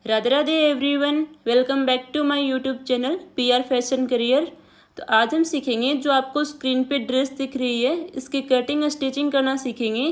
Radhe Radhe everyone, welcome back to my YouTube channel PR fashion career. तो आज हम सीखेंगे जो आपको स्क्रीन पे ड्रेस दिख रही है, इसकी कटिंग और स्टिचिंग करना सीखेंगे।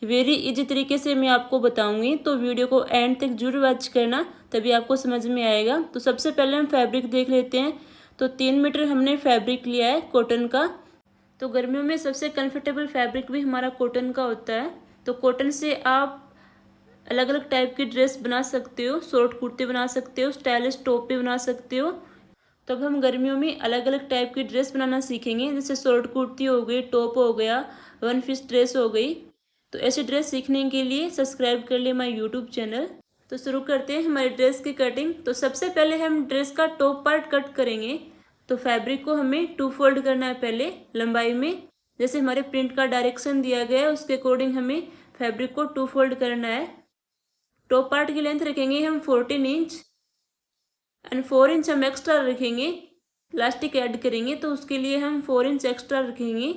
वेरी इजी तरीके से मैं आपको बताऊंगी, तो वीडियो को एंड तक जरूर वॉच करना, तभी आपको समझ में आएगा। तो सबसे पहले हम फैब्रिक देख लेते हैं। तो 3 मीटर हमने फैब्रिक लिया है कॉटन का। तो गर्मियों में सबसे कंफर्टेबल फैब्रिक भी हमारा कॉटन का होता है। तो कॉटन से आप अलग अलग टाइप की ड्रेस बना सकते हो, शॉर्ट कुर्ती बना सकते हो, स्टाइलिश टॉप भी बना सकते हो। तो अब हम गर्मियों में अलग अलग टाइप की ड्रेस बनाना सीखेंगे, जैसे शॉर्ट कुर्ती हो गई, टॉप हो गया, वन पीस ड्रेस हो गई। तो ऐसी ड्रेस सीखने के लिए सब्सक्राइब कर लिए माय यूट्यूब चैनल। तो शुरू करते हैं हमारी ड्रेस की कटिंग। तो सबसे पहले हम ड्रेस का टॉप पार्ट कट करेंगे। तो फैब्रिक को हमें 2 फोल्ड करना है पहले लंबाई में, जैसे हमारे प्रिंट का डायरेक्शन दिया गया है उसके अकॉर्डिंग हमें फैब्रिक को 2 फोल्ड करना है। टॉप पार्ट की लेंथ रखेंगे हम 14 इंच एंड 4 इंच हम एक्स्ट्रा रखेंगे। इलास्टिक ऐड करेंगे तो उसके लिए हम 4 इंच एक्स्ट्रा रखेंगे।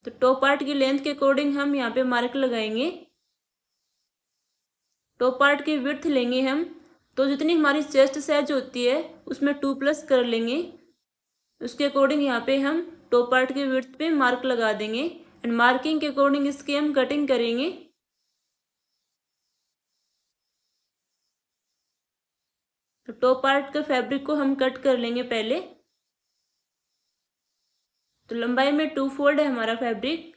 तो टॉप पार्ट की लेंथ के अकॉर्डिंग हम यहाँ पे मार्क लगाएंगे। टॉप पार्ट की विड्थ लेंगे हम, तो जितनी हमारी चेस्ट साइज होती है उसमें 2+ कर लेंगे। उसके अकॉर्डिंग यहाँ पे हम टॉप पार्ट की विड्थ पे मार्क लगा देंगे एंड मार्किंग के अकॉर्डिंग इसकी हम कटिंग करेंगे। तो टॉप पार्ट के फैब्रिक को हम कट कर लेंगे पहले। तो लंबाई में 2 फोल्ड है हमारा फैब्रिक।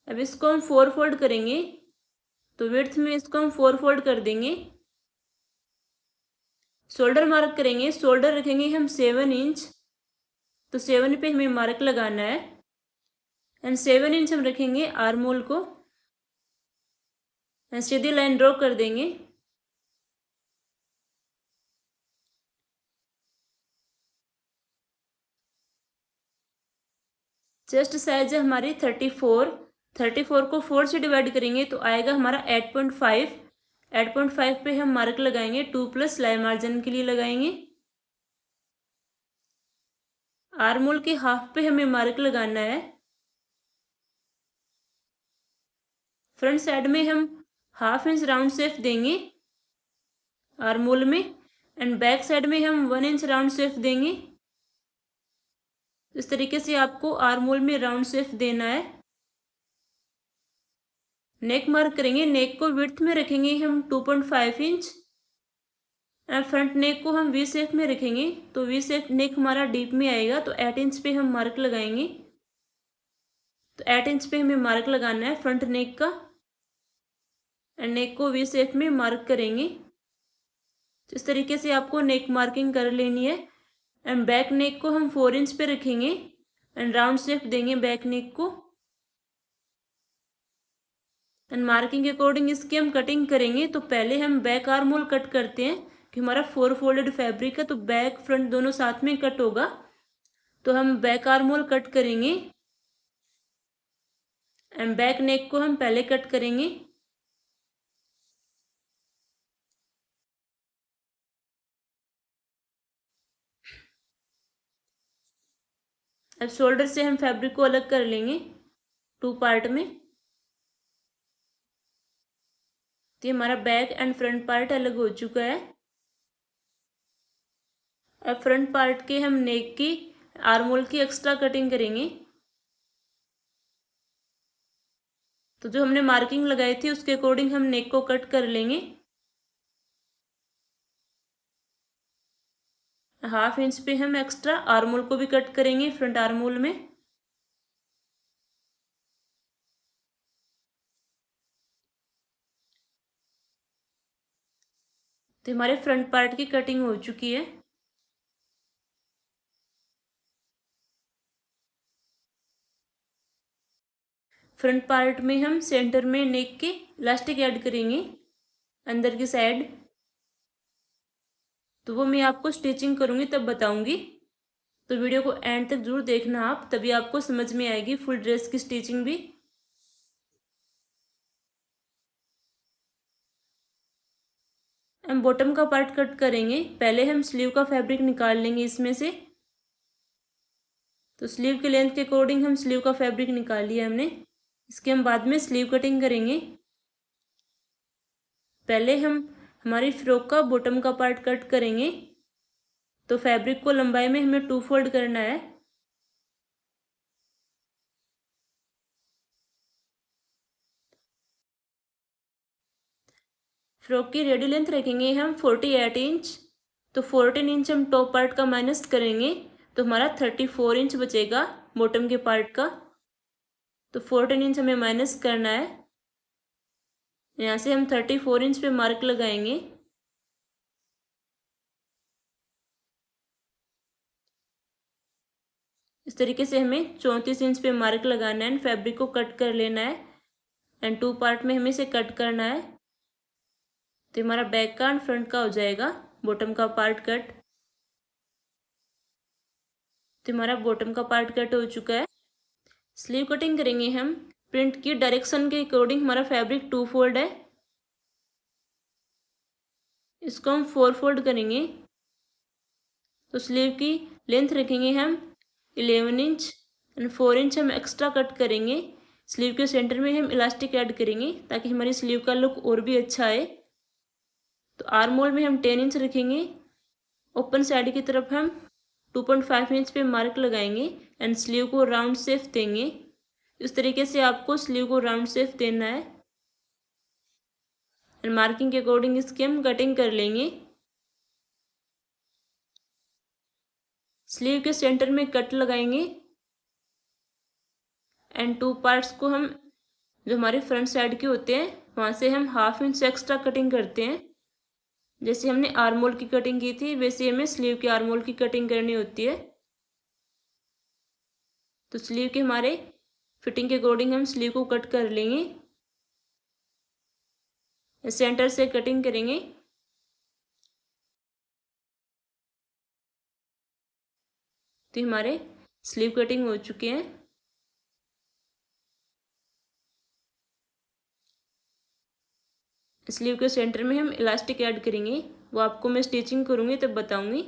अब इसको हम 4 फोल्ड करेंगे। तो विड्थ में इसको हम 4 फोल्ड कर देंगे। शोल्डर मार्क करेंगे, शोल्डर रखेंगे हम 7 इंच। तो 7 पे हमें मार्क लगाना है एंड 7 इंच हम रखेंगे आर्म होल को एंड सीधी लाइन ड्रॉ कर देंगे। चेस्ट साइज है हमारी 34 को 4 से डिवाइड करेंगे तो आएगा हमारा 8.5। 8.5 पे हम मार्क लगाएंगे, 2+ सिलाई मार्जिन के लिए लगाएंगे। आर्म होल के हाफ पे हमें मार्क लगाना है। फ्रंट साइड में हम 1/2 इंच राउंड शेप देंगे आर्म होल में एंड बैक साइड में हम 1 इंच राउंड शेप देंगे। इस तरीके से आपको आर्म होल में राउंड शेप देना है। नेक मार्क करेंगे, नेक को विड्थ में रखेंगे हम 2.5 इंच एंड फ्रंट नेक को हम वी शेप में रखेंगे। तो वी शेप नेक हमारा डीप में आएगा, तो 8 इंच पे हम मार्क लगाएंगे। तो 8 इंच पे हमें मार्क लगाना है फ्रंट नेक का एंड नेक को वी शेप में मार्क करेंगे। तो इस तरीके से आपको नेक मार्किंग कर लेनी है एंड बैक नेक को हम 4 इंच पे रखेंगे एंड राउंड शेप देंगे बैक नेक को एंड मार्किंग के अकॉर्डिंग इसकी हम कटिंग करेंगे। तो पहले हम बैक आर्म होल कट करते हैं कि हमारा 4 फोल्डेड फैब्रिक है, तो बैक फ्रंट दोनों साथ में कट होगा। तो हम बैक आर्म होल कट करेंगे एंड बैक नेक को हम पहले कट करेंगे। अब शोल्डर से हम फैब्रिक को अलग कर लेंगे 2 पार्ट में। तो ये हमारा बैक एंड फ्रंट पार्ट अलग हो चुका है। अब फ्रंट पार्ट के हम नेक की आर्म होल की एक्स्ट्रा कटिंग करेंगे। तो जो हमने मार्किंग लगाई थी उसके अकॉर्डिंग हम नेक को कट कर लेंगे। 1/2 इंच पे हम एक्स्ट्रा आर्म होल को भी कट करेंगे फ्रंट आर्म होल में। तो हमारे फ्रंट पार्ट की कटिंग हो चुकी है। फ्रंट पार्ट में हम सेंटर में नेक के इलास्टिक ऐड करेंगे अंदर की साइड। तो वो मैं आपको स्टिचिंग करूंगी तब बताऊंगी। तो वीडियो को एंड तक जरूर देखना आप, तभी आपको समझ में आएगी फुल ड्रेस की स्टिचिंग भी। हम बॉटम का पार्ट कट करेंगे। पहले हम स्लीव का फैब्रिक निकाल लेंगे इसमें से। तो स्लीव के लेंथ के अकॉर्डिंग हम स्लीव का फैब्रिक निकाल लिया हमने। इसके हम बाद में स्लीव कटिंग करेंगे। पहले हम हमारी फ्रॉक का बॉटम का पार्ट कट करेंगे। तो फैब्रिक को लंबाई में हमें 2 फोल्ड करना है। फ्रॉक की रेडी लेंथ रखेंगे हम 48 इंच। तो 14 इंच हम टॉप पार्ट का माइनस करेंगे तो हमारा 34 इंच बचेगा बॉटम के पार्ट का। तो 14 इंच हमें माइनस करना है। यहाँ से हम 34 इंच पे मार्क लगाएंगे। इस तरीके से हमें 34 इंच पे मार्क लगाना है एंड फैब्रिक को कट कर लेना है एंड 2 पार्ट में हमें इसे कट करना है। तो हमारा बैक का एंड फ्रंट का हो जाएगा बॉटम का पार्ट कट। तो हमारा बॉटम का पार्ट कट हो चुका है। स्लीव कटिंग करेंगे हम। प्रिंट की डायरेक्शन के अकॉर्डिंग हमारा फैब्रिक 2 फोल्ड है, इसको हम 4 फोल्ड करेंगे। तो स्लीव की लेंथ रखेंगे हम 11 इंच एंड 4 इंच हम एक्स्ट्रा कट करेंगे। स्लीव के सेंटर में हम इलास्टिक ऐड करेंगे ताकि हमारी स्लीव का लुक और भी अच्छा आए। तो आर्म होल में हम 10 इंच रखेंगे। ओपन साइड की तरफ हम 2.5 इंच पे मार्क लगाएंगे एंड स्लीव को राउंड शेप देंगे। इस तरीके से आपको स्लीव को राउंड शेप देना है एंड मार्किंग के अकॉर्डिंग इसकी हम कटिंग कर लेंगे। स्लीव के सेंटर में कट लगाएंगे एंड 2 पार्ट्स को हम जो हमारे फ्रंट साइड के होते हैं वहाँ से हम 1/2 इंच एक्स्ट्रा कटिंग करते हैं। जैसे हमने आर्म होल की कटिंग की थी वैसे हमें स्लीव के आर्म होल की कटिंग करनी होती है। तो स्लीव के हमारे फिटिंग के अकॉर्डिंग हम स्लीव को कट कर लेंगे। सेंटर से कटिंग करेंगे। तो हमारे स्लीव कटिंग हो चुके हैं। स्लीव के सेंटर में हम इलास्टिक ऐड करेंगे, वो आपको मैं स्टिचिंग करूँगी तब बताऊँगी।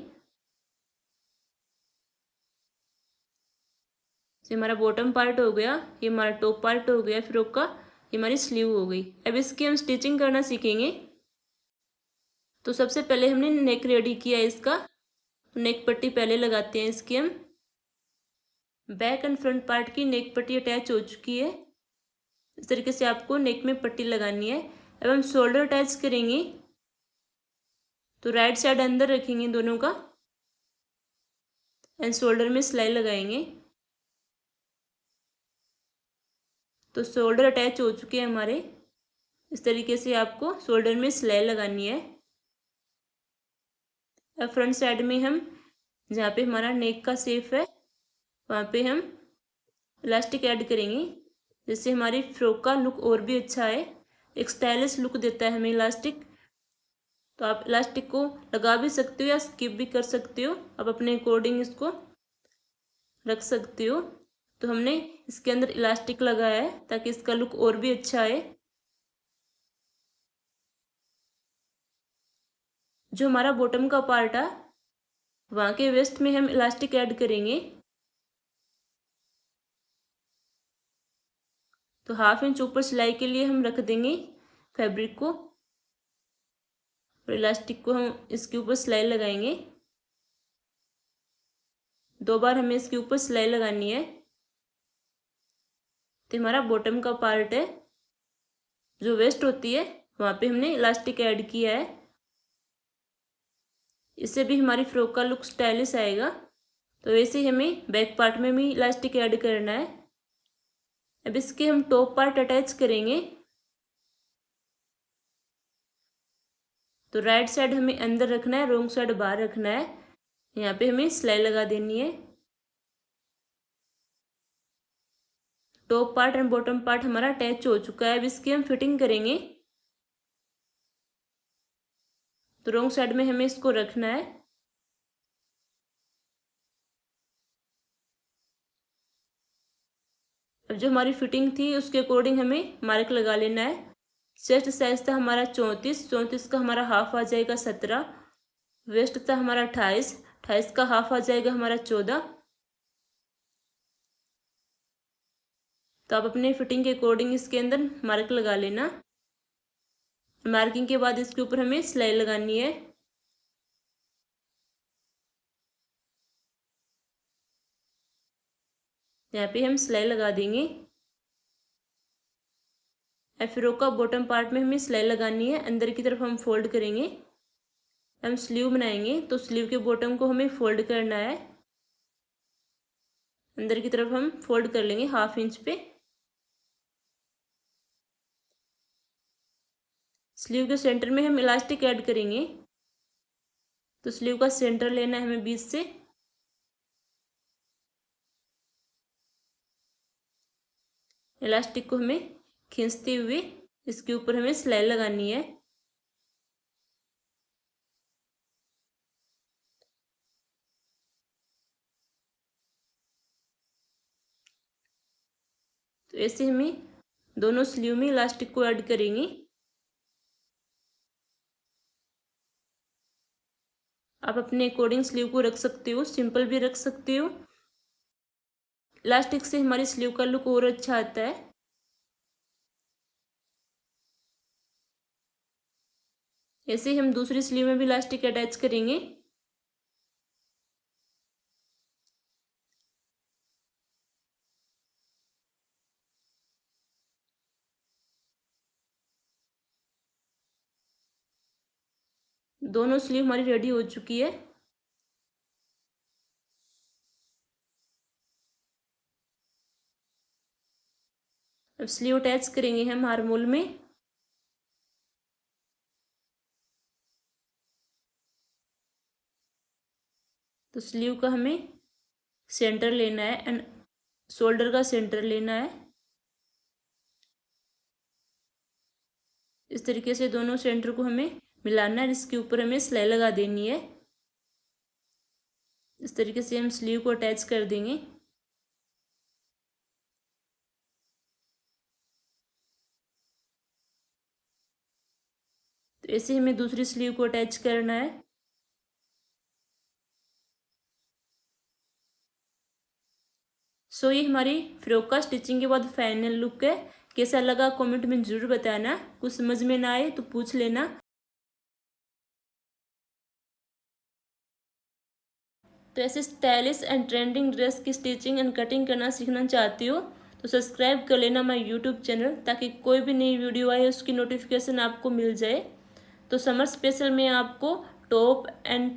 ये हमारा बॉटम पार्ट हो गया, ये हमारा टॉप पार्ट हो गया फ्रॉक का, ये हमारी स्लीव हो गई। अब इसकी हम स्टिचिंग करना सीखेंगे। तो सबसे पहले हमने नेक रेडी किया है इसका। तो नेक पट्टी पहले लगाते हैं इसकी हम। बैक एंड फ्रंट पार्ट की नेक पट्टी अटैच हो चुकी है। इस तरीके से आपको नेक में पट्टी लगानी है। अब हम शोल्डर अटैच करेंगे। तो राइट साइड अंदर रखेंगे दोनों का एंड शोल्डर में सिलाई लगाएंगे। तो शोल्डर अटैच हो चुके हैं हमारे। इस तरीके से आपको शोल्डर में सिलाई लगानी है। अब फ्रंट साइड में हम जहाँ पे हमारा नेक का शेप है वहाँ पे हम इलास्टिक ऐड करेंगे, जिससे हमारी फ्रॉक का लुक और भी अच्छा है। एक स्टाइलिश लुक देता है हमें इलास्टिक। तो आप इलास्टिक को लगा भी सकते हो या स्किप भी कर सकते हो, आप अपने अकॉर्डिंग इसको रख सकते हो। तो हमने इसके अंदर इलास्टिक लगाया है ताकि इसका लुक और भी अच्छा है। जो हमारा बॉटम का पार्ट है वहाँ के वेस्ट में हम इलास्टिक ऐड करेंगे। तो 1/2 इंच ऊपर सिलाई के लिए हम रख देंगे फैब्रिक को और इलास्टिक को हम इसके ऊपर सिलाई लगाएंगे। 2 बार हमें इसके ऊपर सिलाई लगानी है। तो हमारा बॉटम का पार्ट है, जो वेस्ट होती है वहाँ पे हमने इलास्टिक ऐड किया है। इससे भी हमारी फ्रॉक का लुक स्टाइलिश आएगा। तो वैसे ही हमें बैक पार्ट में भी इलास्टिक ऐड करना है। अब इसके हम टॉप पार्ट अटैच करेंगे। तो राइट साइड हमें अंदर रखना है, रॉन्ग साइड बाहर रखना है। यहाँ पे हमें सिलाई लगा देनी है। Top part and bottom part हमारा अटैच हो चुका है। अब इसकी हम फिटिंग करेंगे। तो रॉन्ग साइड में हमें इसको रखना है। अब जो हमारी फिटिंग थी उसके अकॉर्डिंग हमें मार्क लगा लेना है। चेस्ट साइज था हमारा 34 का हमारा हाफ आ जाएगा 17। वेस्ट था हमारा 28 का हाफ आ जाएगा हमारा 14। तो आप अपने फिटिंग के अकॉर्डिंग इसके अंदर मार्क लगा लेना। मार्किंग के बाद इसके ऊपर हमें सिलाई लगानी है। यहाँ पे हम सिलाई लगा देंगे। फ्रॉक का बॉटम पार्ट में हमें सिलाई लगानी है, अंदर की तरफ हम फोल्ड करेंगे। हम स्लीव बनाएंगे तो स्लीव के बॉटम को हमें फोल्ड करना है, अंदर की तरफ हम फोल्ड कर लेंगे 1/2 इंच पे। स्लीव के सेंटर में हम इलास्टिक ऐड करेंगे, तो स्लीव का सेंटर लेना है हमें बीच से। इलास्टिक को हमें खींचते हुए इसके ऊपर हमें सिलाई लगानी है। तो ऐसे हमें दोनों स्लीव में इलास्टिक को ऐड करेंगे। आप अपने अकॉर्डिंग स्लीव को रख सकते हो, सिंपल भी रख सकते हो। इलास्टिक से हमारी स्लीव का लुक और अच्छा आता है। ऐसे ही हम दूसरी स्लीव में भी इलास्टिक अटैच करेंगे। दोनों स्लीव हमारी रेडी हो चुकी है। अब स्लीव अटैच करेंगे हम आर्महोल में। तो स्लीव का हमें सेंटर लेना है एंड शोल्डर का सेंटर लेना है। इस तरीके से दोनों सेंटर को हमें मिलाना है, इसके ऊपर हमें सिलाई लगा देनी है। इस तरीके से हम स्लीव को अटैच कर देंगे। तो ऐसे हमें दूसरी स्लीव को अटैच करना है। सो ये हमारी फ्रॉक का स्टिचिंग के बाद फाइनल लुक है। कैसा लगा कमेंट में ज़रूर बताना। कुछ समझ में ना आए तो पूछ लेना। तो ऐसे स्टाइलिश एंड ट्रेंडिंग ड्रेस की स्टिचिंग एंड कटिंग करना सीखना चाहती हो तो सब्सक्राइब कर लेना माय यूट्यूब चैनल, ताकि कोई भी नई वीडियो आए उसकी नोटिफिकेशन आपको मिल जाए। तो समर स्पेशल में आपको टॉप एंड